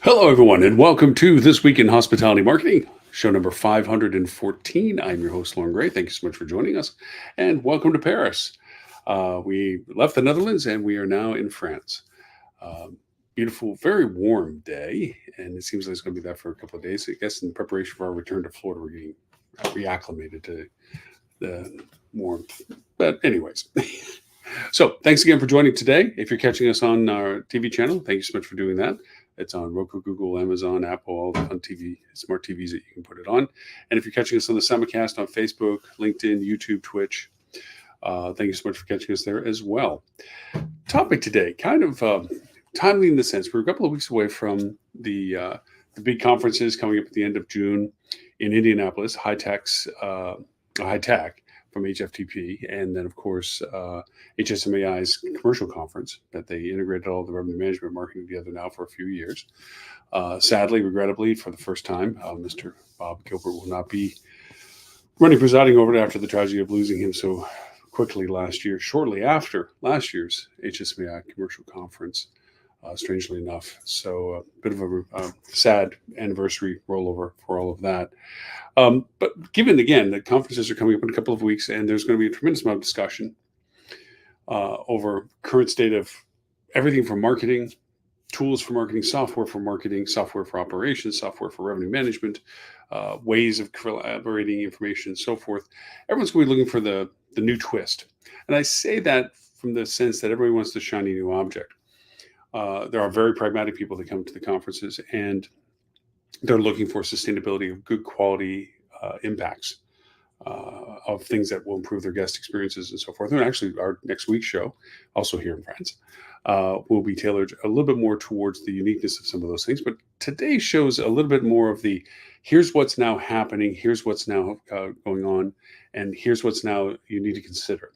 Hello, everyone, and welcome to This Week in Hospitality Marketing, show number 514. I'm your host, Lauren Gray. Thank you so much for joining us, and welcome to Paris. We left the Netherlands, and we are now in France. Beautiful, very warm day, and it seems like it's going to be that for a couple of days. I guess in preparation for our return to Florida, we're getting reacclimated to the warmth. But anyways, so thanks again for joining today. If you're catching us on our TV channel, thank you so much for doing that. It's on Roku, Google, Amazon, Apple, all the fun TV, smart TVs that you can put it on. And if you're catching us on the simulcast on Facebook, LinkedIn, YouTube, Twitch, thank you so much for catching us there as well. Topic today, kind of timely in the sense we're a couple of weeks away from the big conferences coming up at the end of June in Indianapolis, High Tech from HFTP, and then of course HSMAI's commercial conference that they integrated all the revenue management marketing together now for a few years. Sadly, regrettably, for the first time, Mr. Bob Gilbert will not be presiding over it after the tragedy of losing him so quickly last year, shortly after last year's HSMAI commercial conference. Strangely enough, so a bit of a sad anniversary rollover for all of that. But given, again, the conferences are coming up in a couple of weeks, and there's going to be a tremendous amount of discussion over current state of everything from marketing, tools for marketing, software for operations, software for revenue management, ways of collaborating information, and so forth. Everyone's going to be looking for the new twist. And I say that from the sense that everybody wants the shiny new object. There are very pragmatic people that come to the conferences, and they're looking for sustainability of good quality impacts of things that will improve their guest experiences and so forth. And actually, our next week's show, also here in France, will be tailored a little bit more towards the uniqueness of some of those things. But today shows a little bit more of the here's what's now happening, here's what's now going on, and here's what's now you need to consider.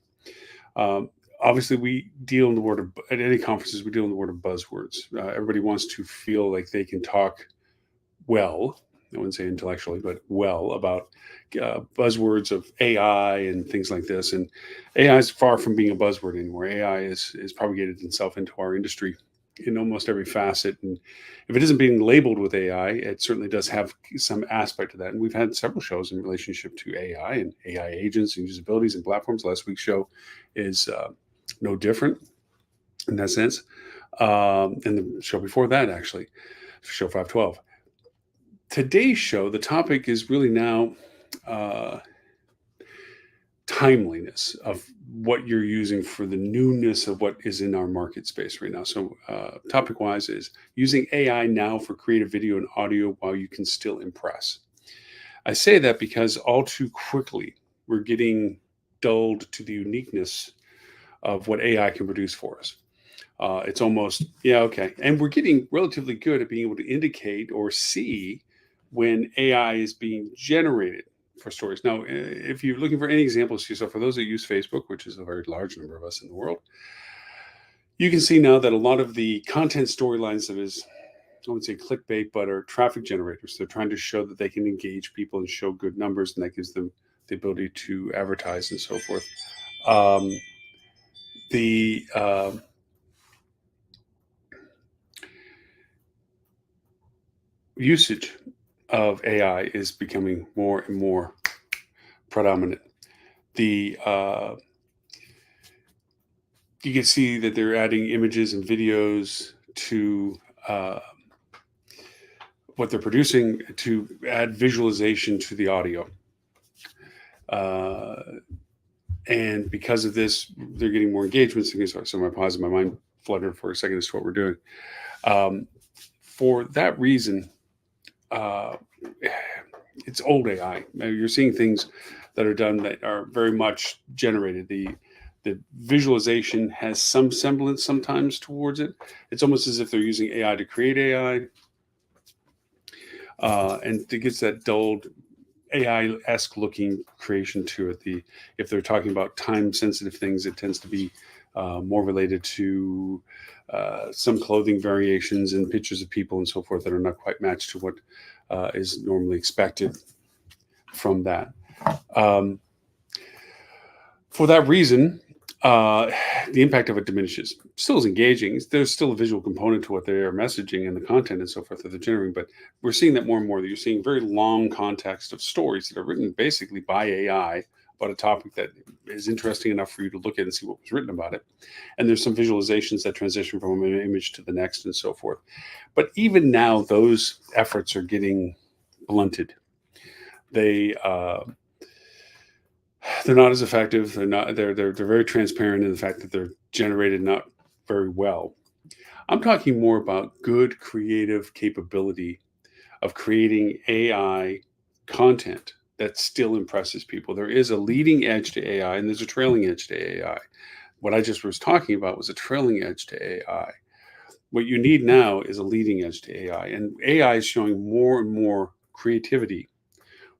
Obviously, we deal in the world of, at any conferences, we deal in the world of buzzwords. Everybody wants to feel like they can talk well, I wouldn't say intellectually, but well about buzzwords of AI and things like this. And AI is far from being a buzzword anymore. AI is propagated itself into our industry in almost every facet. And if it isn't being labeled with AI, it certainly does have some aspect of that. And we've had several shows in relationship to AI and AI agents and usabilities and platforms. Last week's show is no different in that sense. And the show before that, actually, show 512. Today's show, the topic is really now timeliness of what you're using for the newness of what is in our market space right now. So topic-wise is using AI now for creative video and audio while you can still impress. I say that because all too quickly we're getting dulled to the uniqueness of what AI can produce for us. It's almost, yeah, okay. And we're getting relatively good at being able to indicate or see when AI is being generated for stories. Now, if you're looking for any examples to yourself, for those that use Facebook, which is a very large number of us in the world, you can see now that a lot of the content storylines of is, I wouldn't say clickbait, but are traffic generators. They're trying to show that they can engage people and show good numbers, and that gives them the ability to advertise and so forth. The usage of AI is becoming more and more predominant. You can see that they're adding images and videos to what they're producing to add visualization to the audio. And because of this, they're getting more engagements. So my pause, my mind fluttered for a second as to what we're doing. For that reason, it's old AI. You're seeing things that are done that are very much generated. The visualization has some semblance sometimes towards it. It's almost as if they're using AI to create AI. And it gets that dulled AI-esque looking creation to it. If they're talking about time-sensitive things, it tends to be more related to some clothing variations and pictures of people and so forth that are not quite matched to what is normally expected from that. For that reason, the impact of it diminishes. Still is engaging. There's still a visual component to what they are messaging and the content and so forth that they're generating. But we're seeing that more and more. That you're seeing very long context of stories that are written basically by AI about a topic that is interesting enough for you to look at and see what was written about it. And there's some visualizations that transition from an image to the next and so forth. But even now, those efforts are getting blunted. They're not as effective. They're very transparent in the fact that they're generated not very well. I'm talking more about good creative capability of creating AI content that still impresses people. There is a leading edge to AI and there's a trailing edge to AI. What I just was talking about was a trailing edge to AI. What you need now is a leading edge to AI, and AI is showing more and more creativity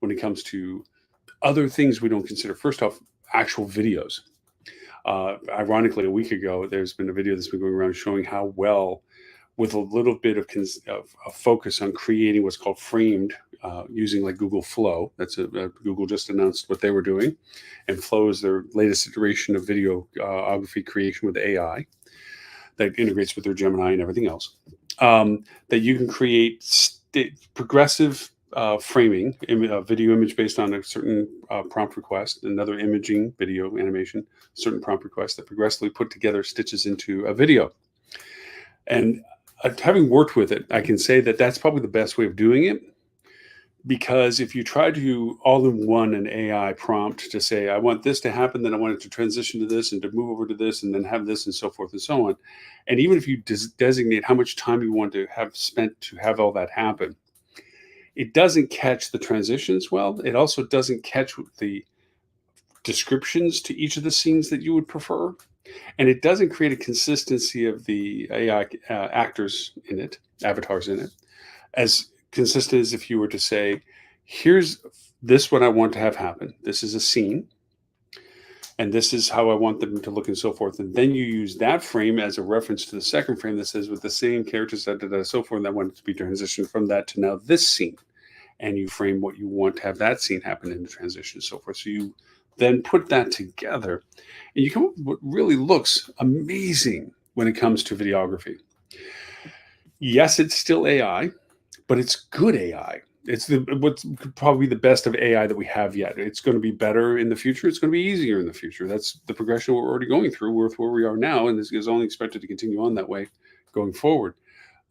when it comes to other things we don't consider. First off, actual videos. Ironically, a week ago, there's been a video that's been going around showing how well, with a little bit of focus on creating what's called framed, using like Google Flow. Google just announced what they were doing, and Flow is their latest iteration of videography creation with AI that integrates with their Gemini and everything else. That you can create progressive framing, video image based on a certain prompt request, another imaging video animation, certain prompt request that progressively put together stitches into a video. And having worked with it, I can say that that's probably the best way of doing it, because if you try to all in one an AI prompt to say, I want this to happen, then I want it to transition to this and to move over to this and then have this and so forth and so on. And even if you designate how much time you want to have spent to have all that happen, it doesn't catch the transitions well. It also doesn't catch the descriptions to each of the scenes that you would prefer. And it doesn't create a consistency of the AI actors in it, avatars in it, as consistent as if you were to say, here's this what I want to have happen. This is a scene. And this is how I want them to look and so forth. And then you use that frame as a reference to the second frame that says with the same characters, so forth, and I want it to be transitioned from that to now this scene. And you frame what you want to have that scene happen in the transition and so forth. So you then put that together and you come up with what really looks amazing when it comes to videography. Yes, it's still AI, but it's good AI. It's what's probably the best of AI that we have yet. It's going to be better in the future. It's going to be easier in the future. That's the progression we're already going through with where we are now, and this is only expected to continue on that way going forward.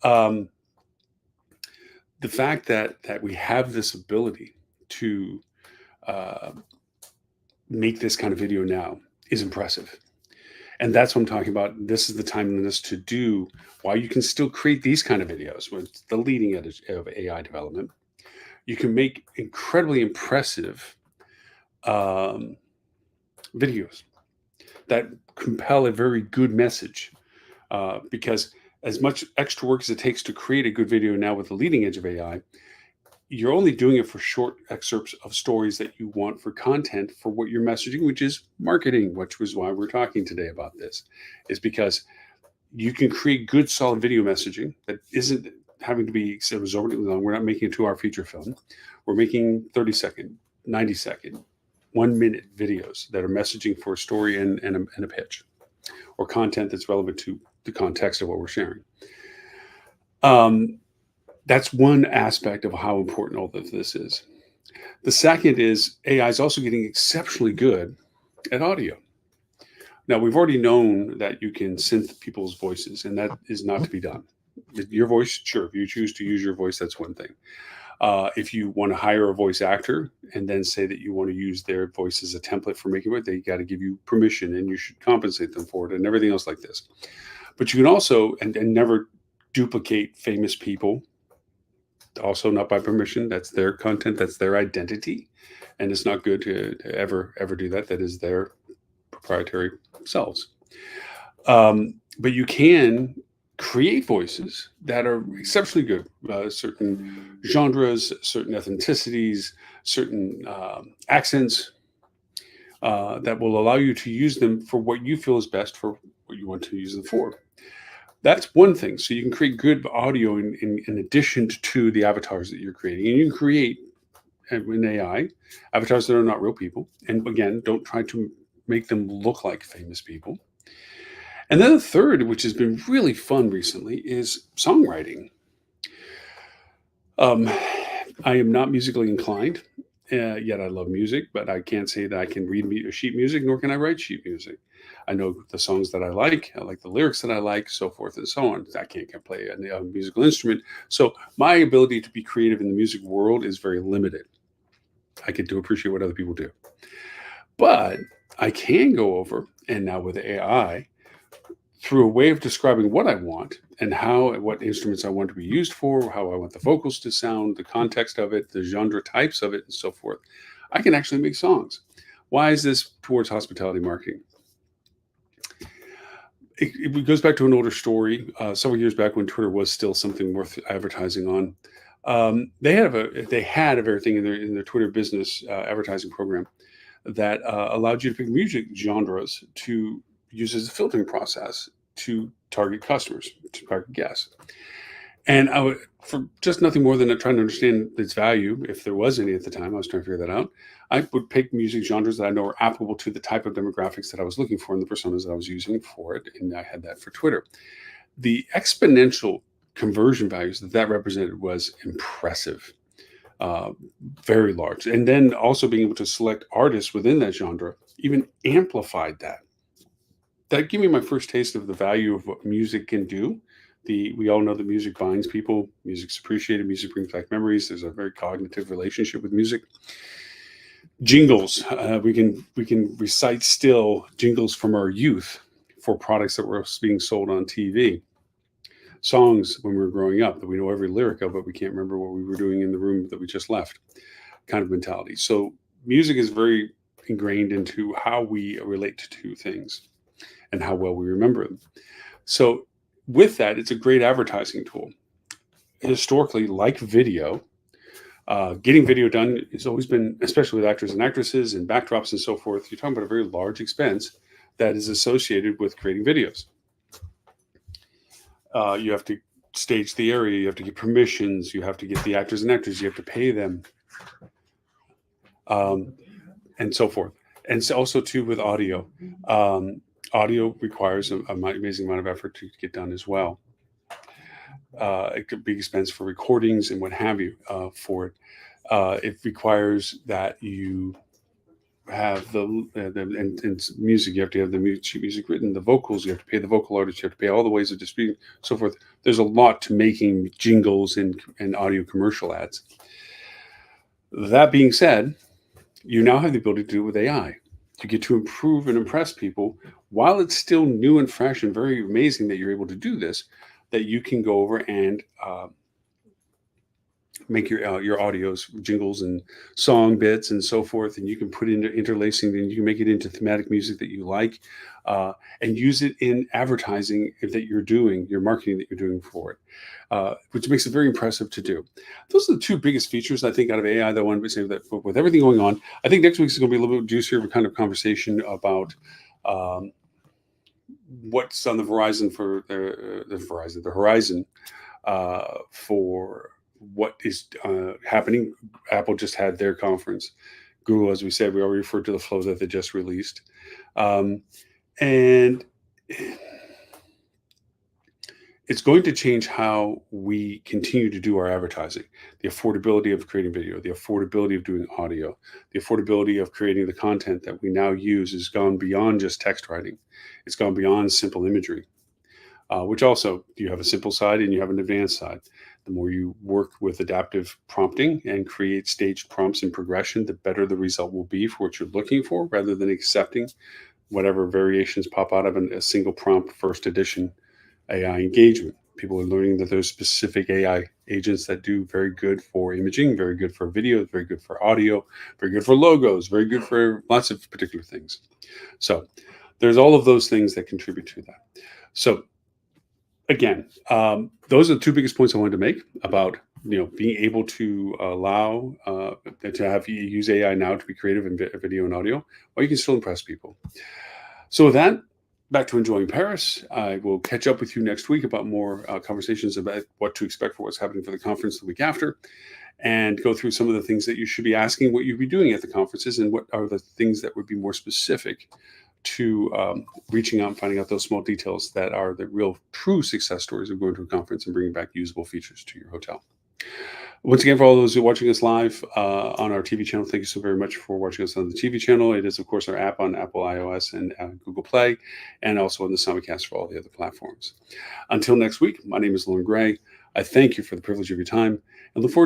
The fact that we have this ability to make this kind of video now is impressive. And that's what I'm talking about. This is the timeliness to do why you can still create these kind of videos with the leading edge of AI development. You can make incredibly impressive videos that compel a very good message, because as much extra work as it takes to create a good video now with the leading edge of AI, you're only doing it for short excerpts of stories that you want for content for what you're messaging, which is marketing, which was why we're talking today about this, is because you can create good, solid video messaging that isn't having to be exorbitantly long. We're not making a 2-hour feature film. We're making 30-second, 90-second, 1-minute videos that are messaging for a story and a pitch, or content that's relevant to the context of what we're sharing. That's one aspect of how important all of this is. The second is AI is also getting exceptionally good at audio. Now, we've already known that you can synth people's voices, and that is not to be done. Your voice, sure, if you choose to use your voice, that's one thing. If you want to hire a voice actor and then say that you want to use their voice as a template for making it, they got to give you permission, and you should compensate them for it and everything else like this. But you can also, and never duplicate famous people, also not by permission. That's their content, that's their identity. And it's not good to ever do that. That is their proprietary selves. But you can create voices that are exceptionally good, certain genres, certain ethnicities, certain accents, that will allow you to use them for what you feel is best for what you want to use them for. That's one thing. So you can create good audio in addition to the avatars that you're creating. And you can create in AI avatars that are not real people. And again, don't try to make them look like famous people. And then the third, which has been really fun recently, is songwriting. Um, I am not musically inclined, yet I love music, but I can't say that I can read sheet music, nor can I write sheet music. I know the songs that I like the lyrics that I like, so forth and so on. I can't play a musical instrument. So my ability to be creative in the music world is very limited. I get to appreciate what other people do. But I can go over, and now with AI, through a way of describing what I want and what instruments I want to be used for, how I want the vocals to sound, the context of it, the genre types of it, and so forth, I can actually make songs. Why is this towards hospitality marketing? It goes back to an older story. Several years back, when Twitter was still something worth advertising on, they had a very thing in their Twitter business advertising program that allowed you to pick music genres to use as a filtering process to target customers, to target guests. And I would, for just nothing more than trying to understand its value, if there was any at the time, I was trying to figure that out. I would pick music genres that I know are applicable to the type of demographics that I was looking for and the personas that I was using for it. And I had that for Twitter. The exponential conversion values that represented was impressive, uh, very large. And then also being able to select artists within that genre even amplified that. That gave me my first taste of the value of what music can do. We all know that music binds people. Music's appreciated. Music brings back memories. There's a very cognitive relationship with music. Jingles. We can recite still jingles from our youth for products that were being sold on TV. Songs when we were growing up that we know every lyric of, but we can't remember what we were doing in the room that we just left. Kind of mentality. So music is very ingrained into how we relate to things and how well we remember them. So with that, it's a great advertising tool. Historically, like video, getting video done has always been, especially with actors and actresses and backdrops and so forth, you're talking about a very large expense that is associated with creating videos. You have to stage the area, you have to get permissions, you have to get the actors and actors, you have to pay them, um, and so forth. And so also too with audio. Audio requires an amazing amount of effort to get done as well. It could be expense for recordings and what have you for it. It requires that you have and music. You have to have the music written, the vocals. You have to pay the vocal artists. You have to pay all the ways of distributing, so forth. There's a lot to making jingles and audio commercial ads. That being said, you now have the ability to do it with AI. You get to improve and impress people while it's still new and fresh and very amazing that you're able to do this. That you can go over and make your audios, jingles, and song bits and so forth, and you can put into interlacing, and you can make it into thematic music that you like, and use it in advertising that you're doing, your marketing that you're doing for it, which makes it very impressive to do. Those are the two biggest features I think out of AI that I wanted to say. That with everything going on, I think next week is going to be a little bit juicier of a kind of conversation about what's on the horizon for the horizon for what is happening. Apple just had their conference. Google, as we said, we already referred to the flow that they just released. And it's going to change how we continue to do our advertising. The affordability of creating video, the affordability of doing audio, the affordability of creating the content that we now use has gone beyond just text writing. It's gone beyond simple imagery, which also you have a simple side and you have an advanced side. The more you work with adaptive prompting and create staged prompts and progression, the better the result will be for what you're looking for, rather than accepting whatever variations pop out of a single prompt first edition AI engagement. People are learning that there's specific AI agents that do very good for imaging, very good for video, very good for audio, very good for logos, very good for lots of particular things. So there's all of those things that contribute to that. So again, those are the two biggest points I wanted to make about being able to allow to have you use AI now to be creative in video and audio, while you can still impress people. So with that, back to enjoying Paris. I will catch up with you next week about more conversations about what to expect for what's happening for the conference the week after, and go through some of the things that you should be asking, what you'd be doing at the conferences, and what are the things that would be more specific to reaching out and finding out those small details that are the real true success stories of going to a conference and bringing back usable features to your hotel. Once again, for all those who are watching us live on our TV channel, thank you so very much for watching us on the TV channel. It is, of course, our app on Apple iOS and Google Play, and also on the simulcast for all the other platforms. Until next week, my name is Lauren Gray. I thank you for the privilege of your time and look forward